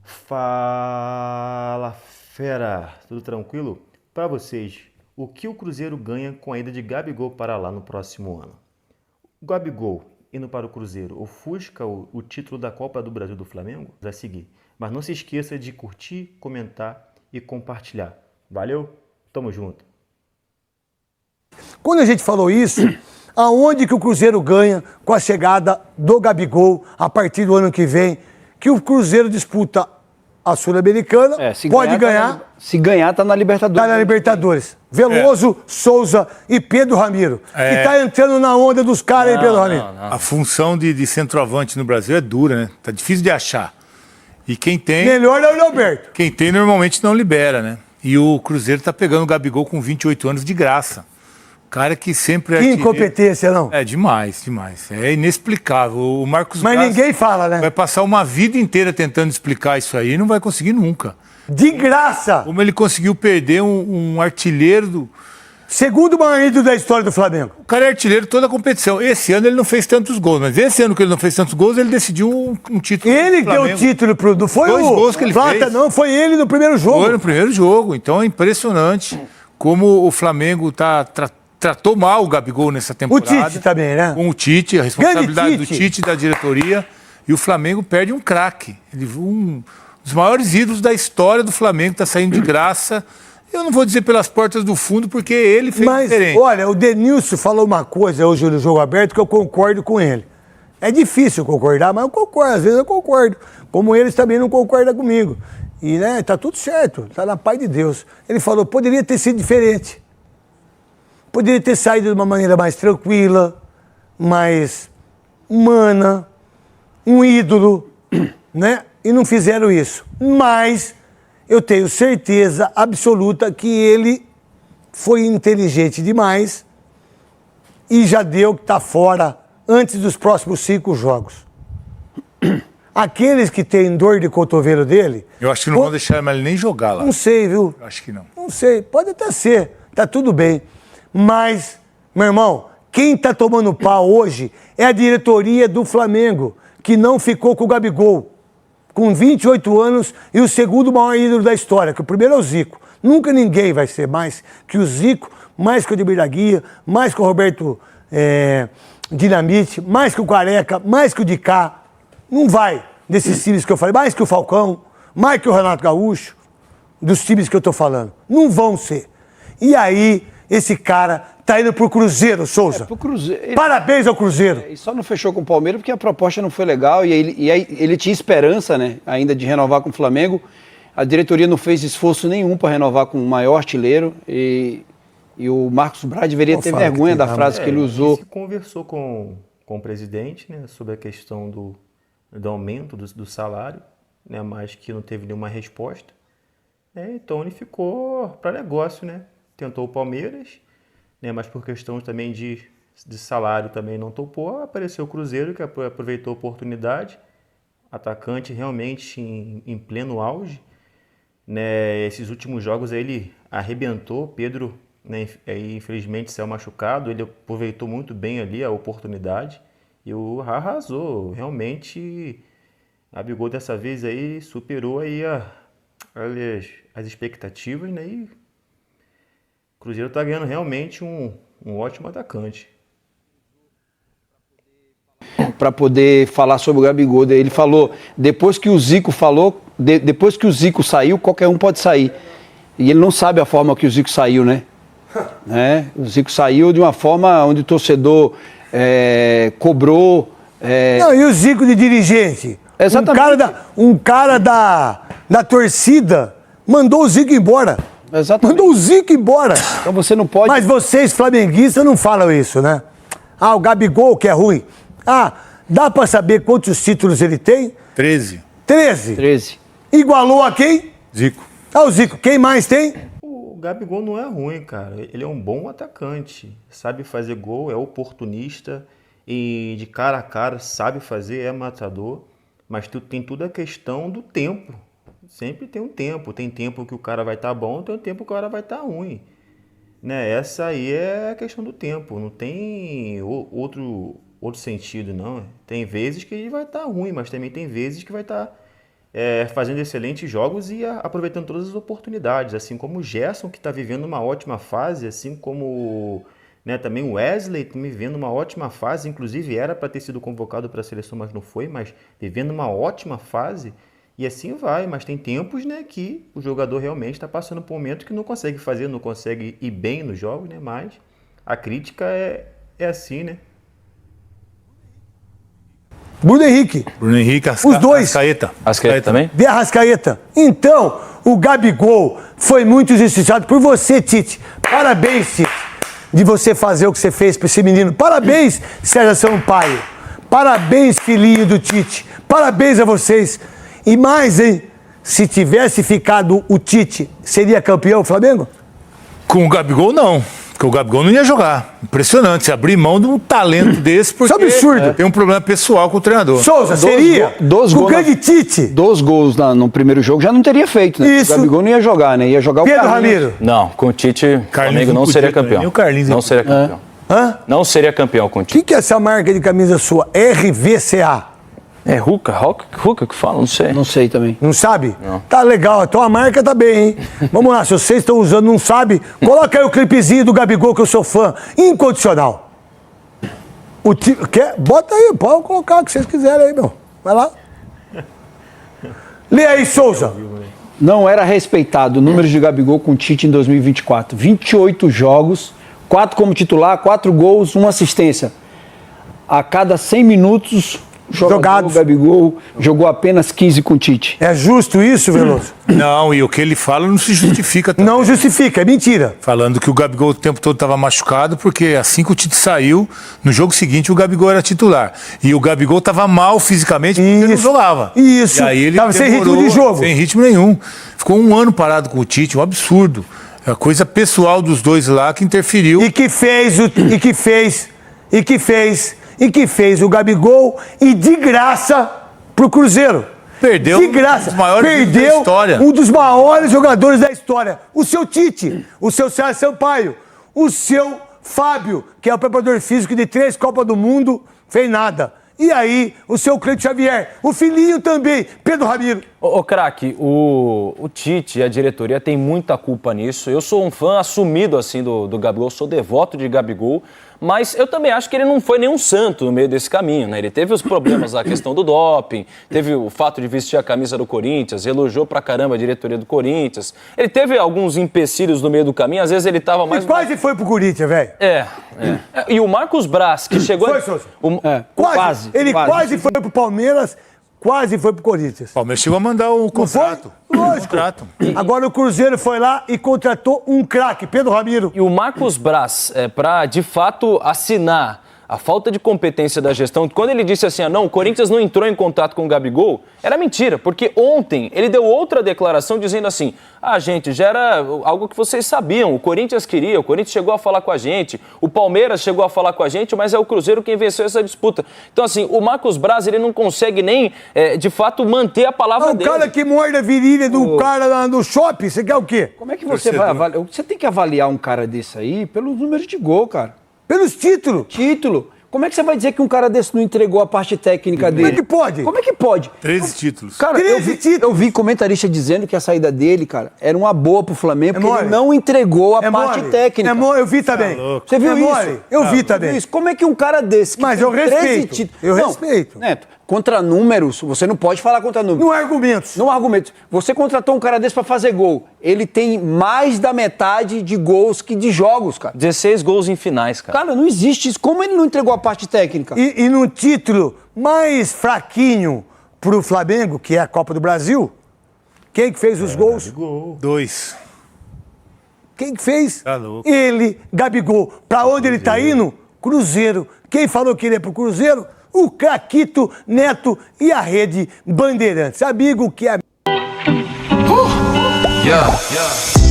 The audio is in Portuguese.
Fala, fera! Tudo tranquilo? Para vocês, o que o Cruzeiro ganha com a ida de Gabigol para lá no próximo ano? O Gabigol indo para o Cruzeiro ofusca o título da Copa do Brasil do Flamengo? Vai seguir. Mas não se esqueça de curtir, comentar e compartilhar. Valeu? Tamo junto! Quando a gente falou isso, aonde que o Cruzeiro ganha com a chegada do Gabigol a partir do ano que vem, que o Cruzeiro disputa a Sul-Americana, pode ganhar. Se ganhar, tá na Libertadores. Tá na Libertadores. Veloso, Souza e Pedro Ramiro. Que tá entrando na onda dos caras aí, Pedro Ramiro. A função de centroavante no Brasil é dura, né? Tá difícil de achar. E quem tem... Melhor é o Alberto. Quem tem normalmente não libera, né? E o Cruzeiro tá pegando o Gabigol com 28 anos de graça. Cara que sempre... Que incompetência, não? É demais, demais. É inexplicável. O Marcos Mas Braz ninguém fala, né? vai passar uma vida inteira tentando explicar isso aí e não vai conseguir nunca. De graça! Como ele conseguiu perder um artilheiro do... Segundo maior ídolo da história do Flamengo. O cara é artilheiro toda a competição. Esse ano ele não fez tantos gols, mas esse ano que ele não fez tantos gols, ele decidiu um título. Ele deu o título pro... Não foi Dois gols que ele Plata, fez. não. Foi ele no primeiro jogo. Foi no primeiro jogo. Então é impressionante como o Flamengo tratou mal o Gabigol nessa temporada. O Tite também, né? Com o Tite, a responsabilidade do Tite. Tite e da diretoria. E o Flamengo perde um craque. Um dos maiores ídolos da história do Flamengo está saindo de graça. Eu não vou dizer pelas portas do fundo, porque ele fez diferente. Olha, o Denilson falou uma coisa hoje no Jogo Aberto que eu concordo com ele. É difícil concordar, mas eu concordo. Às vezes eu concordo. Como eles também não concordam comigo. E, né, tá tudo certo. Tá na paz de Deus. Ele falou, poderia ter sido diferente. Poderia ter saído de uma maneira mais tranquila, mais humana, um ídolo, né? E não fizeram isso. Mas eu tenho certeza absoluta que ele foi inteligente demais e já deu que está fora antes dos próximos 5 jogos. Aqueles que têm dor de cotovelo dele... Eu acho que não vão deixar mais ele nem jogar lá. Não sei, viu? Eu acho que não. Não sei, pode até ser, tá tudo bem. Mas, meu irmão, quem tá tomando pau hoje é a diretoria do Flamengo, que não ficou com o Gabigol, com 28 anos e o segundo maior ídolo da história, que o primeiro é o Zico. Nunca ninguém vai ser mais que o Zico, mais que o Ademir da Guia, mais que o Roberto Dinamite, mais que o Careca, mais que o Dicá. Não vai desses times que eu falei, mais que o Falcão, mais que o Renato Gaúcho, dos times que eu tô falando. Não vão ser. E aí, esse cara tá indo pro Cruzeiro, Souza. Pro Cruzeiro. Parabéns ao Cruzeiro. E só não fechou com o Palmeiras porque a proposta não foi legal e aí ele tinha esperança, né, ainda de renovar com o Flamengo. A diretoria não fez esforço nenhum para renovar com o maior artilheiro e o Marcos Braz deveria ter vergonha da frase que ele usou. Ele conversou com o presidente, né, sobre a questão do aumento do salário, né, mas que não teve nenhuma resposta. Então ele ficou para negócio, né? Tentou o Palmeiras, né, mas por questão também de salário também não topou. Apareceu o Cruzeiro, que aproveitou a oportunidade. Atacante realmente em pleno auge. Né, esses últimos jogos aí ele arrebentou. Pedro, né, infelizmente saiu machucado. Ele aproveitou muito bem ali a oportunidade e arrasou. Realmente, a Gabigol dessa vez aí superou aí as expectativas, né? E o Cruzeiro está ganhando realmente um ótimo atacante. Para poder falar sobre o Gabigol, ele falou, depois que o Zico falou, depois que o Zico saiu, qualquer um pode sair. E ele não sabe a forma que o Zico saiu, né? O Zico saiu de uma forma onde o torcedor cobrou. Não, e o Zico de dirigente? Exatamente. Um cara da torcida mandou o Zico embora. Exatamente. Mandou o Zico embora. Então você não pode... Mas vocês, flamenguistas, não falam isso, né? O Gabigol que é ruim. Dá pra saber quantos títulos ele tem? 13. 13. Igualou a quem? Zico. O Zico. Quem mais tem? O Gabigol não é ruim, cara. Ele é um bom atacante. Sabe fazer gol, é oportunista. E de cara a cara sabe fazer, é matador. Mas tem tudo a questão do tempo. Sempre tem um tempo. Tem tempo que o cara vai estar bom, tem tempo que o cara vai estar ruim. Né? Essa aí é a questão do tempo. Não tem outro sentido, não. Tem vezes que ele vai estar ruim, mas também tem vezes que vai estar fazendo excelentes jogos e aproveitando todas as oportunidades, assim como o Gerson, que está vivendo uma ótima fase, assim como, né, também o Wesley, tá vivendo uma ótima fase, inclusive era para ter sido convocado para a seleção, mas não foi, mas vivendo uma ótima fase, e assim vai, mas tem tempos, né, que o jogador realmente está passando por um momento que não consegue fazer, não consegue ir bem nos jogos, né, mas a crítica é assim, né. Bruno Henrique. Bruno Henrique, Os dois. Arrascaeta também? De Arrascaeta. Então, o Gabigol foi muito injustiçado por você, Tite. Parabéns, Tite, de você fazer o que você fez para esse menino. Parabéns, Sérgio Sampaio. Parabéns, filhinho do Tite. Parabéns a vocês. E mais, hein? Se tivesse ficado o Tite, seria campeão o Flamengo? Com o Gabigol, não. Porque o Gabigol não ia jogar. Impressionante. Você abrir mão de um talento desse porque Isso é absurdo. Tem um problema pessoal com o treinador. Souza, seria? Dois Com o gols grande Tite. 2 gols no primeiro jogo já não teria feito, né? Isso. O Gabigol não ia jogar, né? Ia jogar o Pedro Carlinhos. Ramiro. Não, com o Tite, o Flamengo não não seria podia também, campeão. nem o Carlinhos Não ia seria campeão. Hã? Não seria campeão com o O Tite. que é essa marca de camisa sua? RVCA. É Ruka que fala? Não sei. Não sei também. Não sabe? Não. Tá legal, então a marca tá bem, hein? Vamos lá, se vocês estão usando não sabe, coloca aí o clipezinho do Gabigol, que eu sou fã. Incondicional. Bota aí, pode colocar o que vocês quiserem aí, meu. Vai lá. Lê aí, Souza. Não era respeitado o número de Gabigol com o Tite em 2024. 28 jogos, 4 como titular, 4 gols, 1 assistência. A cada 100 minutos, Jogados. o Gabigol jogou apenas 15 com o Tite. É justo isso, Veloso? Não, e o que ele fala não se justifica também. Não justifica, é mentira. Falando que o Gabigol o tempo todo estava machucado, porque assim que o Tite saiu, no jogo seguinte o Gabigol era titular. E o Gabigol estava mal fisicamente porque ele não jogava. Isso. E aí ele Tava sem ritmo de jogo. Sem ritmo nenhum. Ficou 1 ano parado com o Tite, um absurdo. É a coisa pessoal dos dois lá que interferiu. E que fez o Gabigol e de graça pro Cruzeiro. Perdeu de graça. um dos maiores Perdeu da história. um dos maiores jogadores da história. O seu Tite, o seu Sérgio Sampaio, o seu Fábio, que é o preparador físico de 3 Copas do Mundo, fez nada. E aí, o seu Cleiton Xavier, o filhinho também, Pedro Ramiro. Ô craque, o Tite e a diretoria tem muita culpa nisso. Eu sou um fã assumido assim do Gabigol, sou devoto de Gabigol, mas eu também acho que ele não foi nenhum santo no meio desse caminho, né? Ele teve os problemas da questão do doping, teve o fato de vestir a camisa do Corinthians, elogiou pra caramba a diretoria do Corinthians. Ele teve alguns empecilhos no meio do caminho, às vezes ele tava mais... E quase foi pro Corinthians, velho. E o Marcos Braz, que chegou... Foi, Souza. Quase. Ele quase foi pro Palmeiras, quase foi pro Corinthians. O Palmeiras chegou a mandar o contrato. Lógico. Contrato. Agora o Cruzeiro foi lá e contratou um craque, Pedro Ramiro. E o Marcos Braz, para de fato assinar a falta de competência da gestão, quando ele disse assim, não, o Corinthians não entrou em contato com o Gabigol, era mentira, porque ontem ele deu outra declaração dizendo assim, gente, já era algo que vocês sabiam, o Corinthians queria, o Corinthians chegou a falar com a gente, o Palmeiras chegou a falar com a gente, mas é o Cruzeiro quem venceu essa disputa. Então assim, o Marcos Braz, ele não consegue nem, de fato, manter a palavra dele. O cara que morde a virilha do cara no shopping, você quer o quê? Como é que você vai avaliar? Você tem que avaliar um cara desse aí pelos números de gol, cara. Pelos títulos. Título. Como é que você vai dizer que um cara desse não entregou a parte técnica dele? Como é que pode? Como é que pode? 13 títulos. Cara, 13 títulos. eu vi comentarista dizendo que a saída dele, cara, era uma boa pro Flamengo, porque mole. ele não entregou a parte mole. técnica. É mole, eu vi também. Você viu isso? Mole. Eu vi também. Isso. Como é que um cara desse... que Mas tem eu 13 respeito. títulos- Eu Não, respeito. Neto, contra números, você não pode falar contra números. Não há argumentos. Não há argumentos. Você contratou um cara desse pra fazer gol. Ele tem mais da metade de gols que de jogos, cara. 16 gols em finais, cara. Cara, não existe isso. Como ele não entregou a parte técnica? E no título mais fraquinho pro Flamengo, que é a Copa do Brasil, quem que fez os gols? Gol. 2. Quem que fez? Tá louco. Ele, Gabigol. Pra onde ele tá indo? Cruzeiro. Quem falou que ele ia pro Cruzeiro? O Caquito Neto e a Rede Bandeirantes. Amigo que é... Yeah.